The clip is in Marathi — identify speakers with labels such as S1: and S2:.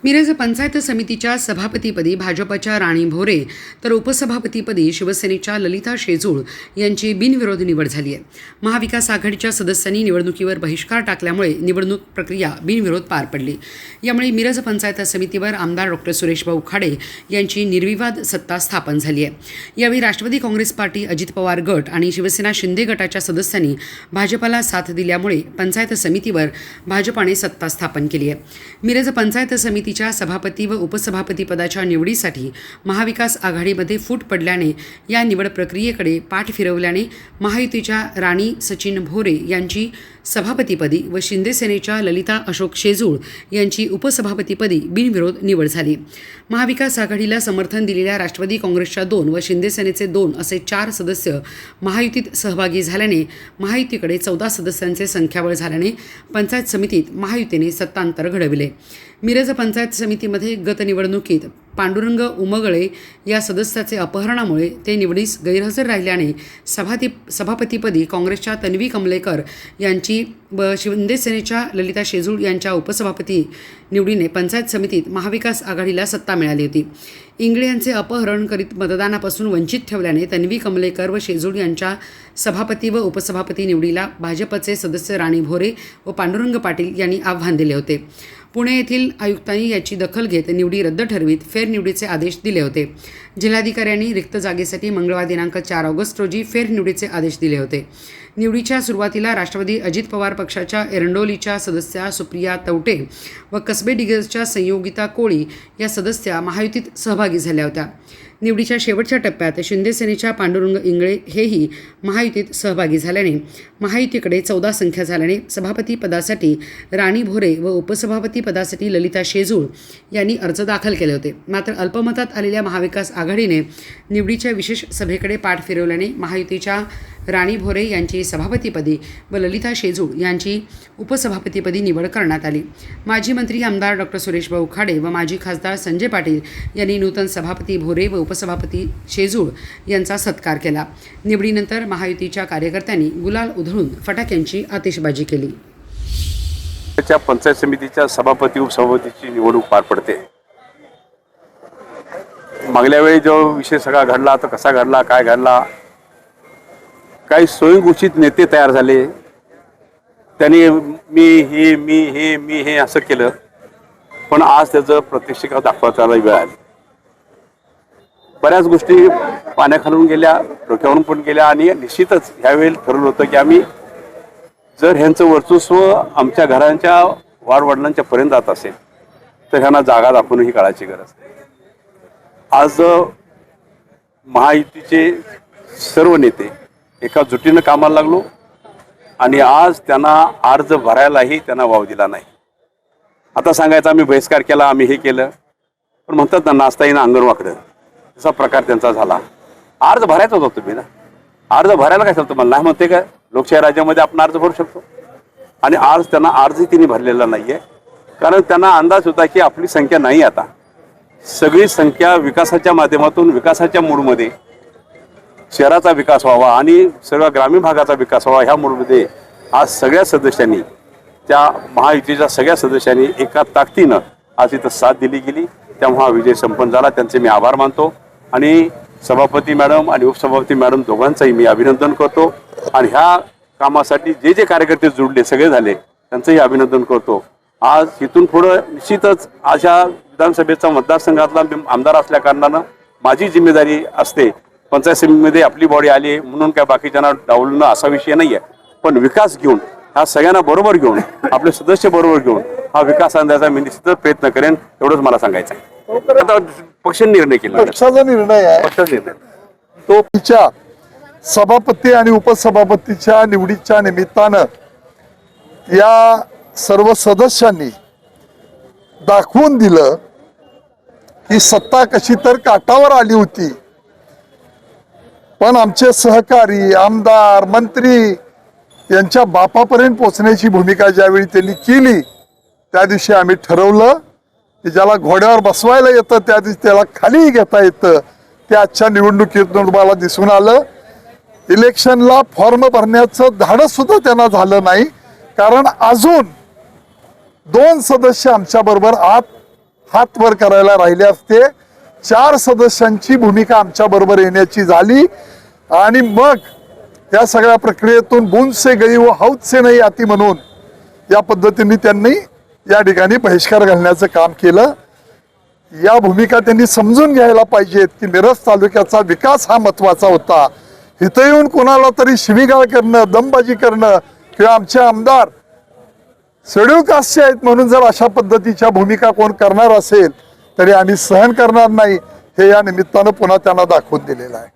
S1: मिरज पंचायत समितीच्या सभापतीपदी भाजपच्या राणी भोरे तर उपसभापतीपदी शिवसेनेच्या ललिता शेजूळ यांची बिनविरोध निवड झाली आहे. महाविकास आघाडीच्या सदस्यांनी निवडणुकीवर बहिष्कार टाकल्यामुळे निवडणूक प्रक्रिया बिनविरोध पार पडली. यामुळे मिरज पंचायत समितीवर आमदार डॉ. सुरेशभाऊ खाडे यांची निर्विवाद सत्ता स्थापन झाली आहे. यावेळी राष्ट्रवादी काँग्रेस पार्टी, अजित पवार गट आणि शिवसेना शिंदे गटाच्या सदस्यांनी भाजपला साथ दिल्यामुळे पंचायत समितीवर भाजपाने सत्ता स्थापन केली आहे. मिरज पंचायत समितीच्या सभापती व उपसभापती पदाच्या निवडीसाठी महाविकास आघाडीमध्ये फूट पडल्याने या निवड प्रक्रियेकडे पाठ फिरवल्याने महायुतीच्या राणी सचिन भोरे यांची सभापतीपदी व शिंदे सेनेच्या ललिता अशोक शेजूळ यांची उपसभापतीपदी बिनविरोध निवड झाली. महाविकास आघाडीला समर्थन दिलेल्या राष्ट्रवादी काँग्रेसच्या 2 व शिंदे सेनेचे 2 असे 4 सदस्य महायुतीत सहभागी झाल्याने महायुतीकडे 14 सदस्यांचे संख्याबळ झाल्याने पंचायत समितीत महायुतीने सत्तांतर घडविले. मिरज पंचायत समितीमध्ये गत निवडणुकीत पांडुरंग उमगळे या सदस्याचे अपहरणामुळे ते निवडीस गैरहजर राहिल्याने सभापतीपदी काँग्रेसच्या तन्वी कमलेकर यांची व शिंदे सेनेच्या ललिता शेजूळ यांच्या उपसभापती निवडीने पंचायत समितीत महाविकास आघाडीला सत्ता मिळाली होती. इंगळे यांचे अपहरण करीत मतदानापासून वंचित ठेवल्याने तन्वी कमलेकर व शेजूळ यांच्या सभापती व उपसभापती निवडीला भाजपचे सदस्य राणी भोरे व पांडुरंग पाटील यांनी आव्हान दिले होते. पुणे येथील आयुक्तांनी याची दखल घेत निवडी रद्द ठरवीत फेरनिवडीचे आदेश दिले होते. जिल्हाधिकाऱ्यांनी रिक्त जागेसाठी मंगळवार दिनांक 4 ऑगस्ट रोजी फेरनिवडीचे आदेश दिले होते. निवडीच्या सुरुवातीला राष्ट्रवादी अजित पवार पक्षाच्या एरंडोलीच्या सदस्या सुप्रिया तवटे व कसबे डिग्रजच्या संयोगिता कोळी या सदस्या महायुतीत सहभागी झाल्या होत्या. निवडीच्या शेवटच्या टप्प्यात शिंदे सेनेच्या पांडुरंग इंगळे हेही महायुतीत सहभागी झाल्याने महायुतीकडे 14 संख्या झाल्याने सभापती पदासाठी राणी भोरे व उपसभापती पदासाठी ललिता शेजूळ यांनी अर्ज दाखल केले होते. मात्र अल्पमतात आलेल्या महाविकास आघाडीने निवडीच्या विशेष सभेकडे पाठ फिरवल्याने महायुतीच्या राणी भोरे यांची सभापतीपदी व ललिता शेजूळ यांची उपसभापतीपदी निवड करण्यात आली. माजी मंत्री आमदार डॉ. सुरेशभाऊ खाडे व माजी खासदार संजय पाटील यांनी नूतन सभापती भोरे व उपसभापती शेजूळ यांचा सत्कार केला. निवडीनंतर महायुतीच्या कार्यकर्त्यांनी गुलाल उधळून फटाक्यांची आतिषबाजी केली.
S2: पंचायत समितीच्या सभापती उपसभापतीची निवडणूक पार पडते. मागल्या वेळी जो विषय सगळा घडला तो कसा घडला, काय घडला, काही स्वयंघोषित नेते तयार झाले, त्यांनी मी हे असं केलं, पण आज त्याचं प्रत्यक्ष दाखवायला वेळ आली. बऱ्याच गोष्टी पाण्याखालून गेल्या, डोक्यावरून पण गेल्या आणि निश्चितच ह्यावेळी ठरवलं होतं की आम्ही जर ह्यांचं वर्चस्व आमच्या घरांच्या वाडवडिलांच्या पर्यंत जात असेल तर ह्यांना जागा दाखवणं ही काळाची गरज आहे. आज महायुतीचे सर्व नेते एका जुटीनं कामाला लागलो आणि आज त्यांना अर्ज भरायलाही त्यांना वाव दिला नाही. आता सांगायचं आम्ही बहिष्कार केला, आम्ही हे केलं, पण म्हणतात ना नाचता येईना अंगण वाकडं, तसा प्रकार त्यांचा झाला. अर्ज भरायचा होता तुम्ही ना, अर्ज भरायला काय चालतं मला नाही म्हणते का, लोकशाही राज्यामध्ये आपण अर्ज भरू शकतो. आणि आज त्यांना अर्जही तिने भरलेला नाही आहे, कारण त्यांना अंदाज होता की आपली संख्या नाही, आता सगळी संख्या विकासाच्या माध्यमातून विकासाच्या मूडमध्ये शहराचा विकास व्हावा आणि सर्व ग्रामीण भागाचा विकास व्हावा ह्या मूडमध्ये आज सगळ्या सदस्यांनी, त्या महायुतीच्या सगळ्या सदस्यांनी एका ताकदीनं आज इथं साथ दिली गेली. त्यामुळे हा विजय संपन्न झाला. त्यांचे मी आभार मानतो आणि सभापती मॅडम आणि उपसभापती मॅडम दोघांचंही मी अभिनंदन करतो. आणि ह्या कामासाठी जे जे कार्यकर्ते जुळले सगळे झाले त्यांचंही अभिनंदन करतो. आज इथून पुढं निश्चितच अशा विधानसभेचा मतदारसंघातला आमदार असल्या कारणानं माझी जिम्मेदारी असते. पंचायत समितीमध्ये आपली बॉडी आली आहे म्हणून काय बाकीच्यांना डावलणं असा विषय नाही आहे, पण विकास घेऊन हा सगळ्यांना बरोबर घेऊन आपले सदस्य बरोबर घेऊन हा विकास आणण्याचा मी निश्चितच प्रयत्न करेन, एवढंच मला सांगायचं आहे. आता पक्ष निर्णय केला,
S3: पक्षाचा निर्णय आहे,
S2: पक्षाचा निर्णय
S3: तो तिच्या सभापती आणि उपसभापतीच्या निवडीच्या निमित्तानं या सर्व सदस्यांनी दाखवून दिलं की सत्ता कशी तर काठावर आली होती, पण आमचे सहकारी आमदार मंत्री यांच्या बापापर्यंत पोचण्याची भूमिका ज्यावेळी त्यांनी केली त्या दिवशी आम्ही ठरवलं की ज्याला घोड्यावर बसवायला येतं त्या दिवशी त्याला खाली घेता येतं. ते आजच्या निवडणुकीतून तुम्हाला दिसून आलं. इलेक्शनला फॉर्म भरण्याचं धाडस सुद्धा त्यांना झालं नाही, कारण अजून 2 सदस्य आमच्या बरोबर आत हात वर करायला राहिले असते. 4 सदस्यांची भूमिका आमच्या बरोबर येण्याची झाली आणि मग या सगळ्या प्रक्रियेतून बूंद से गई व हौद से नहीं आती म्हणून या पद्धतीने त्यांनी या ठिकाणी बहिष्कार घालण्याचं काम केलं. या भूमिका त्यांनी समजून घ्यायला पाहिजेत की मिरज तालुक्याचा विकास हा महत्वाचा होता. इथं येऊन कोणाला तरी शिवीगाळ करणं, दमबाजी करणं किंवा आमचे आमदार शेड्यूल कास्टचे आहेत म्हणून जर अशा पद्धतीच्या भूमिका कोण करणार असेल तरी आम्ही सहन करणार नाही, हे या निमित्तानं पुन्हा त्यांना दाखवून दिलेलं आहे.